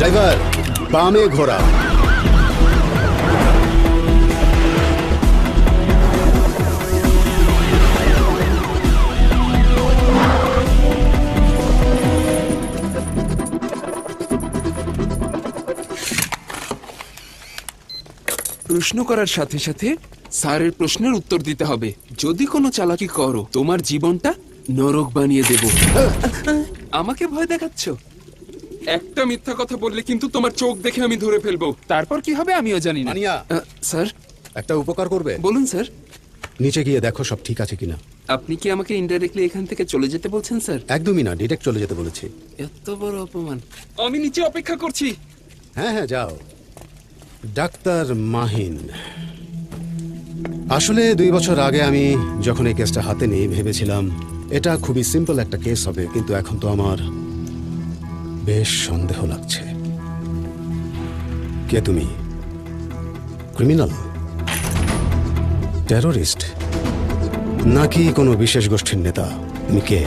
Driver, বামে ঘোরা। প্রশ্ন করার সাথে সাথে স্যারের প্রশ্নের উত্তর দিতে হবে। যদি কোনো চালাকি করো তোমার জীবনটা নরক বানিয়ে দেব। আমাকে ভয় দেখাচ্ছ? একটা মিথ্যা কথা বললে কিন্তু তোমার চোখ দেখে আমি ধরে ফেলবো। তারপর কি হবে আমিও জানি না। মানিয়া, স্যার। একটা উপকার করবে? বলুন স্যার। নিচে গিয়ে দেখো সব ঠিক আছে কিনা। আপনি কি আমাকে ইনডাইরেক্টলি এখান থেকে চলে যেতে বলছেন স্যার? একদমই না, ডিরেক্ট চলে যেতে বলেছি। এত বড় অপমান। আমি নিচে অপেক্ষা করছি। হ্যাঁ হ্যাঁ, যাও। ডাক্তার মাহিন, আসলে 2 বছর আগে আমি যখন এই কেসটা হাতে নিই ভেবেছিলাম এটা খুবই সিম্পল একটা কেস হবে, কিন্তু এখন তো আমার বেশ সন্দেহ লাগছে। কে তুমি? ক্রিমিনাল, টেররিস্ট, নাকি কোনো বিশেষ গোষ্ঠীর নেতা? তুমি কে?